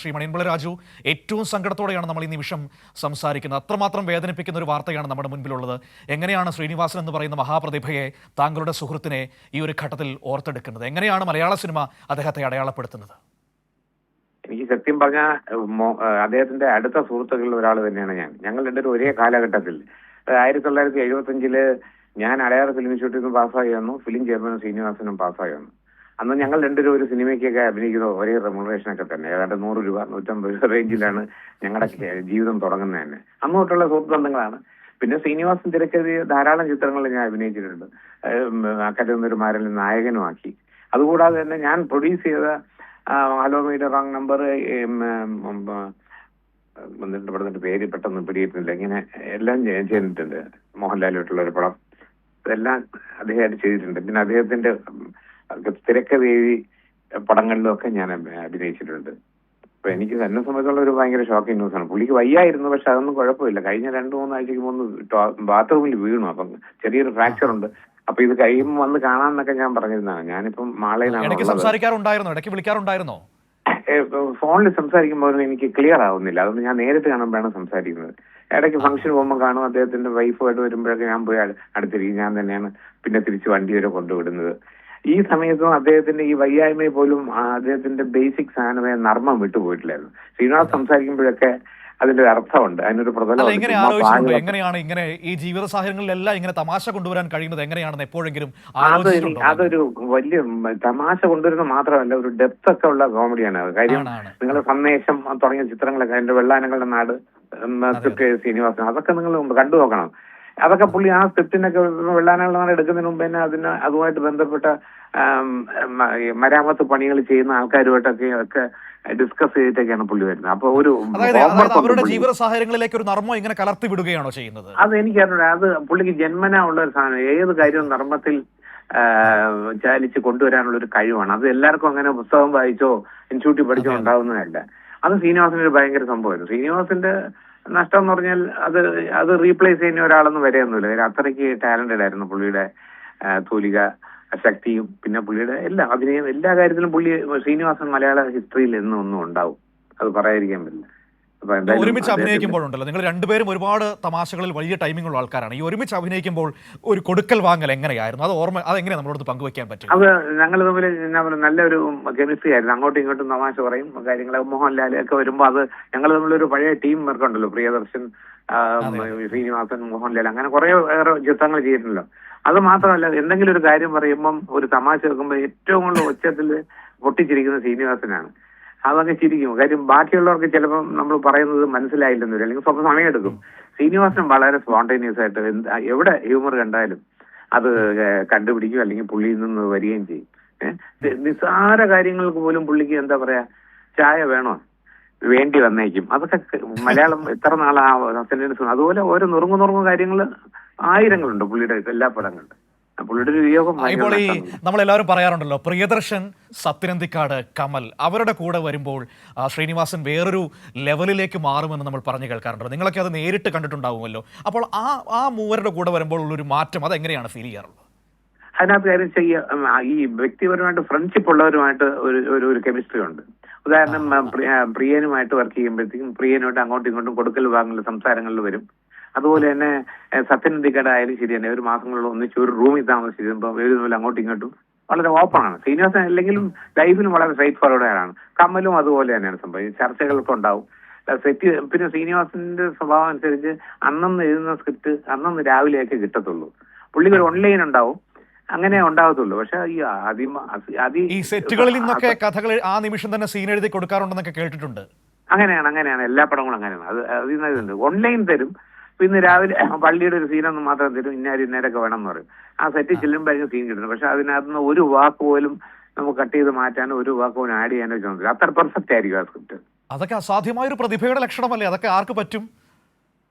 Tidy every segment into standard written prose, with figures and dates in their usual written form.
ശ്രീ മണിയൻപിള്ള രാജു, ഏറ്റവും സങ്കടത്തോടെയാണ് നമ്മൾ ഈ നിമിഷം സംസാരിക്കുന്നത്. അത്രമാത്രം വേദനിപ്പിക്കുന്ന ഒരു വാർത്തയാണ് നമ്മുടെ മുൻപിലുള്ളത്. എങ്ങനെയാണ് ശ്രീനിവാസൻ എന്ന് പറയുന്ന മഹാപ്രതിഭയെ, താങ്കളുടെ സുഹൃത്തിനെ ഈ ഒരു ഘട്ടത്തിൽ ഓർത്തെടുക്കുന്നത്? എങ്ങനെയാണ് മലയാള സിനിമ അദ്ദേഹത്തെ അടയാളപ്പെടുത്തുന്നത്? എനിക്ക് സത്യം പറഞ്ഞാൽ അദ്ദേഹത്തിന്റെ അടുത്ത സുഹൃത്തുക്കളിൽ ഒരാൾ തന്നെയാണ് ഞാൻ. ഞങ്ങൾ രണ്ടുപേരും ഒരേ കാലഘട്ടത്തിൽ 1975 ഞാൻ അടയാർ ഫിലിം ഇൻസ്റ്റിറ്റ്യൂട്ടിൽ നിന്ന് പാസ്സായി വന്നു. ഫിലിം ചെയർമാനും ശ്രീനിവാസനും പാസ്സായി വന്നു. അന്ന് ഞങ്ങൾ രണ്ടുപേരും ഒരു സിനിമയ്ക്കൊക്കെ അഭിനയിക്കുന്ന ഒരേ റെമ്യൂണറേഷനൊക്കെ തന്നെ, ഏതാണ്ട് 100 രൂപ 150 രൂപ റേഞ്ചിലാണ് ഞങ്ങളുടെ ജീവിതം തുടങ്ങുന്നത് തന്നെ. അന്ന് തൊട്ടുള്ള സുഹൃത്ത് ബന്ധങ്ങളാണ്. പിന്നെ ശ്രീനിവാസൻ തിരക്കഥിയ ധാരാളം ചിത്രങ്ങളിൽ ഞാൻ അഭിനയിച്ചിട്ടുണ്ട്. അക്കരയൊന്നൊരുമാരിൽ നായകനുമാക്കി. അതുകൂടാതെ തന്നെ ഞാൻ പ്രൊഡ്യൂസ് ചെയ്ത ഹലോ മീഡിയ റോങ് നമ്പർ, പറഞ്ഞിട്ട് പേര് പെട്ടെന്ന് പിടിയിട്ടുന്നില്ല, ഇങ്ങനെ എല്ലാം ചെയ്തിട്ടുണ്ട്. മോഹൻലാലുമായിട്ടുള്ള ഒരു പടം, ഇതെല്ലാം അദ്ദേഹമായിട്ട് ചെയ്തിട്ടുണ്ട്. പിന്നെ അദ്ദേഹത്തിന്റെ തിരക്കഥ പടങ്ങളിലും ഒക്കെ ഞാൻ അഭിനയിച്ചിട്ടുണ്ട്. അപ്പൊ എനിക്ക് എന്നെ സംബന്ധിച്ചുള്ള ഒരു ഭയങ്കര ഷോക്കിംഗ് ന്യൂസാണ്. പുള്ളിക്ക് വയ്യായിരുന്നു, പക്ഷെ അതൊന്നും കുഴപ്പമില്ല. കഴിഞ്ഞ 2-3 ആഴ്ചക്ക് മുമ്പ് ബാത്റൂമിൽ വീണു. അപ്പം ചെറിയൊരു ഫ്രാക്ചർ ഉണ്ട്. അപ്പൊ ഇത് കഴിയുമ്പോൾ വന്ന് കാണാമെന്നൊക്കെ ഞാൻ പറഞ്ഞിരുന്നതാണ്. ഞാനിപ്പം മാളയിലാണ് സംസാരിക്കാറുണ്ടായിരുന്നോ? ഫോണിൽ സംസാരിക്കുമ്പോൾ എനിക്ക് ക്ലിയർ ആവുന്നില്ല. അതൊന്നും ഞാൻ നേരിട്ട് കാണുമ്പോഴാണ് സംസാരിക്കുന്നത്. ഇടയ്ക്ക് ഫംഗ്ഷൻ പോകുമ്പോൾ കാണും. അദ്ദേഹത്തിന്റെ വൈഫുമായിട്ട് വരുമ്പോഴൊക്കെ ഞാൻ പോയി അടുത്തിരിക്കും. ഞാൻ തന്നെയാണ് പിന്നെ തിരിച്ച് വണ്ടി വരെ കൊണ്ടുവിടുന്നത്. ഈ സമയത്തും അദ്ദേഹത്തിന്റെ ഈ വയ്യായ്മയെ പോലും അദ്ദേഹത്തിന്റെ ബേസിക് സാധനമായ നർമ്മം വിട്ടുപോയിട്ടില്ലായിരുന്നു. ശ്രീനിവാസ് സംസാരിക്കുമ്പോഴൊക്കെ അതിന്റെ ഒരു അർത്ഥമുണ്ട്, അതിനൊരു പ്രതലം. എങ്ങനെയാണ് ഇങ്ങനെ ഈ ജീവിത സാഹചര്യങ്ങളിലെല്ലാം ഇങ്ങനെ തമാശ കൊണ്ടുവരാൻ കഴിയുന്നത്? എങ്ങനെയാണെന്ന് എപ്പോഴെങ്കിലും അതൊരു വലിയ തമാശ കൊണ്ടുവരുന്നത് മാത്രമല്ല, ഒരു ഡെപ്ത് ഒക്കെ ഉള്ള കോമഡിയാണ് അത്. കാര്യം നിങ്ങൾ സന്ദേശം തുടങ്ങിയ ചിത്രങ്ങളൊക്കെ, അതിന്റെ വെള്ളാനങ്ങളുടെ നാട്, ശ്രീനിവാസൻ, അതൊക്കെ നിങ്ങൾ കണ്ടു നോക്കണം. അതൊക്കെ പുള്ളി ആ സ്ക്രിപ്റ്റിനൊക്കെ വെള്ളാനങ്ങളുടെ നാട് എടുക്കുന്നതിന് മുമ്പ് തന്നെ അതുമായിട്ട് ബന്ധപ്പെട്ട മരാമത്ത് പണികൾ ചെയ്യുന്ന ആൾക്കാരുമായിട്ടൊക്കെ ഒക്കെ ഡിസ്കസ് ചെയ്തിട്ടൊക്കെയാണ് പുള്ളി വരുന്നത്. അപ്പൊ അവരുടെ ജീവിത സാഹചര്യങ്ങളിലേക്ക് ഒരു നർമ്മം ഇങ്ങനെ കലർത്തി വിടുകയാണോ ചെയ്യുന്നത്? അത് എനിക്കറിയില്ല. അത് പുള്ളിക്ക് ജന്മനാ ഉള്ള ഒരു സാധനം. ഏത് കാര്യവും നർമ്മത്തിൽ ചാലിച്ച് കൊണ്ടുവരാനുള്ള ഒരു കഴിവാണ്. അത് എല്ലാവർക്കും അങ്ങനെ പുസ്തകം വായിച്ചോ ഇൻസ്റ്റിറ്റ്യൂട്ടിൽ പഠിച്ചോ ഉണ്ടാവുന്നതല്ല. അത് ശ്രീനിവാസന്റെ ഒരു ഭയങ്കര സംഭവമായിരുന്നു. ശ്രീനിവാസന്റെ നഷ്ടം എന്ന് പറഞ്ഞാൽ അത് റീപ്ലേസ് ചെയ്യുന്ന ഒരാളൊന്നും വരെയൊന്നുമില്ല. അത്രയ്ക്ക് ടാലന്റഡ് ആയിരുന്നു പുള്ളിയുടെ തൂലിക ശക്തിയും പിന്നെ പുള്ളിയുടെ അഭിനയം, എല്ലാ കാര്യത്തിലും പുള്ളി ശ്രീനിവാസൻ മലയാള ഹിസ്റ്ററിയിൽ ഒന്നും ഉണ്ടാവും. അത് പറയാതിരിക്കാൻ പറ്റില്ല. ഒരുമിച്ച് അഭിനയിക്കുമ്പോഴുണ്ടല്ലോ, നിങ്ങൾ രണ്ടുപേരും ഒരുപാട് തമാശകളിൽ വലിയ ടൈമിംഗ് ഉള്ള ആൾക്കാരാണ്. ഈ ഒരുമിച്ച് അഭിനയിക്കുമ്പോൾ ഒരു കൊടുക്കൽ വാങ്ങൽ എങ്ങനെയായിരുന്നു? അതെങ്ങനെ നമ്മളോട് പങ്കുവെക്കാൻ പറ്റും? അത് ഞങ്ങൾ തമ്മിൽ നല്ലൊരു കെമിസ്ട്രി ആയിരുന്നു. അങ്ങോട്ടും ഇങ്ങോട്ടും തമാശ പറയും കാര്യങ്ങൾ. മോഹൻലാൽ ഒക്കെ വരുമ്പോൾ അത് ഞങ്ങൾ തമ്മിലൊരു പഴയ ടീം വർക്ക് ഉണ്ടല്ലോ, പ്രിയദർശൻ, ശ്രീനിവാസൻ, മോഹൻലാൽ, അങ്ങനെ കുറെ ചിത്രങ്ങൾ ചെയ്തിട്ടുണ്ടല്ലോ. അത് മാത്രമല്ല, എന്തെങ്കിലും ഒരു കാര്യം പറയുമ്പം ഒരു തമാശ വെക്കുമ്പോൾ ഏറ്റവും കൂടുതൽ ഒച്ചത്തിൽ പൊട്ടിച്ചിരിക്കുന്ന ശ്രീനിവാസനാണ്. അതങ്ങ് ചിരിക്കും. കാര്യം ബാക്കിയുള്ളവർക്ക് ചിലപ്പോൾ നമ്മൾ പറയുന്നത് മനസ്സിലായില്ലെന്ന് വരും, അല്ലെങ്കിൽ സ്വന്തം സമയമെടുക്കും. ശ്രീനിവാസൻ വളരെ സ്പോണ്ടേനിയസ് ആയിട്ട് എവിടെ ഹ്യൂമർ കണ്ടാലും അത് കണ്ടുപിടിക്കും, അല്ലെങ്കിൽ പുള്ളിയിൽ നിന്ന് വരികയും ചെയ്യും. നിസ്സാര കാര്യങ്ങൾക്ക് പോലും പുള്ളിക്ക് എന്താ പറയാ, ചായ വേണോ വേണ്ടി വന്നേക്കും. അതൊക്കെ മലയാളം എത്ര നാളാ സെന്റൻസ്. അതുപോലെ ഓരോ നുറുങ്ങു കാര്യങ്ങൾ ആയിരങ്ങളുണ്ട് പുള്ളിയുടെ എല്ലാ പടങ്ങളിലും. പുള്ളിയുടെ ഒരു വിയോഗം. ഇപ്പോൾ ഈ നമ്മളെല്ലാവരും പറയാറുണ്ടല്ലോ, പ്രിയദർശൻ, സത്യനന്ദിക്കാട്, കമൽ, അവരുടെ കൂടെ വരുമ്പോൾ ശ്രീനിവാസൻ വേറൊരു ലെവലിലേക്ക് മാറുമെന്ന് നമ്മൾ പറഞ്ഞു കേൾക്കാറുണ്ട്. നിങ്ങളൊക്കെ അത് നേരിട്ട് കണ്ടിട്ടുണ്ടാവുമല്ലോ. അപ്പോൾ ആ മൂവരുടെ കൂടെ വരുമ്പോൾ ഉള്ളൊരു മാറ്റം അതെങ്ങനെയാണ് ഫീൽ ചെയ്യാറുള്ളത്? അതിനകത്ത് കാര്യം ഈ വ്യക്തിപരമായിട്ട് ഫ്രണ്ട്ഷിപ്പ് ഉള്ളവരുമായിട്ട് ഒരു കെമിസ്ട്രി ഉണ്ട്. ഉദാഹരണം, പ്രിയനുമായിട്ട് വർക്ക് ചെയ്യുമ്പോഴത്തേക്കും പ്രിയനുമായിട്ട് അങ്ങോട്ടും ഇങ്ങോട്ടും കൊടുക്കൽ വാങ്ങൽ സംസാരങ്ങളിൽ വരും. അതുപോലെ തന്നെ സത്യനന്ദിക്കട ആയാലും ശരി തന്നെ, ഒരു മാസങ്ങളിൽ ഒന്നിച്ച് ഒരു റൂമിൽ താമസിച്ചിരുമ്പോൾ അങ്ങോട്ടും ഇങ്ങോട്ടും വളരെ ഓപ്പൺ ആണ്. ശ്രീനിവാസൻ അല്ലെങ്കിലും ലൈഫിലും വളരെ സ്ട്രൈറ്റ് ഫോർവേഡ് ആണ്. കമലും അതുപോലെ തന്നെയാണ് സംഭവം. ചർച്ചകളൊക്കെ ഉണ്ടാവും സെറ്റ്. പിന്നെ ശ്രീനിവാസന്റെ സ്വഭാവം അനുസരിച്ച് അന്നന്ന് എഴുതുന്ന സ്ക്രിപ്റ്റ് അന്നന്ന് രാവിലെയൊക്കെ കിട്ടത്തുള്ളൂ. പുള്ളിക്ക് ഒരു ഓൺലൈൻ ഉണ്ടാവും, അങ്ങനെ ഉണ്ടാകത്തുള്ളൂ. പക്ഷെ ഈ സെറ്റുകളിൽ നിന്നൊക്കെ കഥകൾ ആ നിമിഷം തന്നെ സീൻ എഴുതി കൊടുക്കാറുണ്ടെന്നൊക്കെ കേട്ടിട്ടുണ്ട്. അങ്ങനെയാണ് എല്ലാ പടങ്ങളും അങ്ങനെയാണ്. അത് ഓൺലൈൻ തരും. പിന്നെ രാവിലെ പള്ളിയുടെ ഒരു സീനൊന്നും മാത്രം തരും, ഇന്നേരൊക്കെ വേണം എന്ന് പറയും. ആ സെറ്റിൽ ചെല്ലുമ്പോഴായിരിക്കും സീൻ കിട്ടുന്നത്. പക്ഷെ അതിനകത്തുനിന്ന് ഒരു വാക്ക് പോലും നമുക്ക് കട്ട് ചെയ്ത് മാറ്റാനോ ഒരു വാക്ക് പോലും ആഡ് ചെയ്യാനോ ചോദിച്ചില്ല. അത്ര പെർഫെക്റ്റ് ആയിരിക്കും ആ സ്ക്രിപ്റ്റ്. അതൊക്കെ അസാധ്യമായ ഒരു പ്രതിഭയുടെ ലക്ഷണമല്ലേ? അതൊക്കെ ആർക്ക് പറ്റും?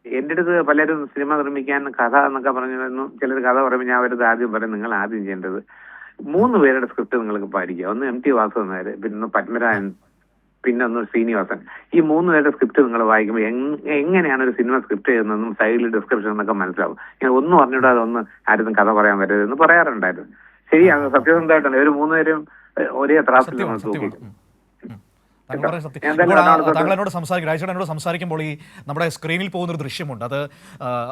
എന്റെ അടുത്ത് പലരും സിനിമ നിർമ്മിക്കാൻ കഥ എന്നൊക്കെ പറഞ്ഞു ചിലർ കഥ പറയുമ്പോൾ ഞാൻ അവരത് ആദ്യം പറയും, നിങ്ങൾ ആദ്യം ചെയ്യേണ്ടത് 3 പേരുടെ സ്ക്രിപ്റ്റ് നിങ്ങൾക്ക് പാടിക്കുക. ഒന്ന് MT വാസുദേവൻ നായർ, പിന്നെ പത്മരാജൻ, പിന്നെ ഒന്ന് ശ്രീനിവാസൻ. ഈ 3 പേരുടെ സ്ക്രിപ്റ്റ് നിങ്ങൾ വായിക്കുമ്പോൾ എങ്ങനെയാണ് ഒരു സിനിമ സ്ക്രിപ്റ്റ് ചെയ്യുന്നതെന്നും സൈഡിൽ ഡിസ്ക്രിപ്ഷൻ എന്നൊക്കെ മനസ്സിലാവും. ഞാൻ ഒന്നും അറിഞ്ഞൂടാതെ ആരും കഥ പറയാൻ വരരുതെന്ന് പറയാറുണ്ടായിരുന്നു. ശരിയാണ്, സത്യസന്ധമായിട്ടാണ്. ഒരു 3 പേരും ഒരേ ത്രാസിൽ തൂക്കി. താങ്കൾ കേട്ടോ. പറഞ്ഞ സത്യം. ഞാൻ ഇപ്പോൾ എന്തായാലും എറണാകുളത്തോട്ട് താങ്കൾ എന്നോട് സംസാരിക്കും, രാജേഷ് എന്നോട് സംസാരിക്കുമ്പോൾ ഈ നമ്മുടെ സ്ക്രീനിൽ പോകുന്ന ഒരു ദൃശ്യമുണ്ട്. അത്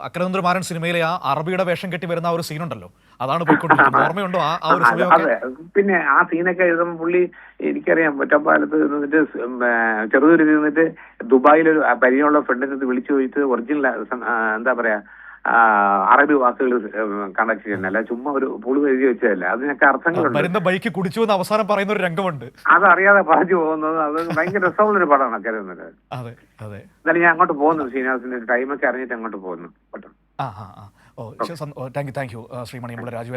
അക്രമേന്ദ്രമാരൻ സിനിമയിലെ ആ അറബിയുടെ വേഷം കെട്ടി വരുന്ന ആ ഒരു സീനുണ്ടല്ലോ, അതാണ് പോയിക്കൊണ്ടിരിക്കുന്നത്. ഓർമ്മയുണ്ടോ ആ ഒരു സമയമൊക്കെ? അതെ, പിന്നെ ആ സീനൊക്കെ എഴുതുമ്പോൾ പുള്ളി എനിക്കറിയാം ഒറ്റപ്പാലത്ത് നിന്നിട്ട് ചെറുതൂരിൽ നിന്നിട്ട് ദുബായിലൊരു പരിചയമുള്ള ഫ്രണ്ടിനടുത്ത് വിളിച്ചു ചോദിച്ച് ഒറിജിനൽ എന്താ പറയാ അറബി വാക്കുകൾ കണ്ടക്ട് ചെയ്യുന്നല്ല, ചുമ്മാ ഒരു പുളി എഴുതി വെച്ചതല്ല, അതിനൊക്കെ അർത്ഥങ്ങളുണ്ട്. വരുന്ന ബൈക്ക് കുടിച്ചു എന്ന് അവസാനം പറയുന്ന ഒരു രംഗമുണ്ട്. അതറിയാതെ പറഞ്ഞു പോകുന്നത് അത് ഭയങ്കര രസമുള്ളൊരു പടമാണ് കരുതുന്നത്. അതെ അതെ. എന്നാലും ഞാൻ അങ്ങോട്ട് പോകുന്നു, ശ്രീനിവാസിന്റെ ടൈമൊക്കെ അറിഞ്ഞിട്ട് അങ്ങോട്ട് പോകുന്നു കേട്ടോ. ഓ താങ്ക് യു ശ്രീ മണിയമ്പുഴ രാജു.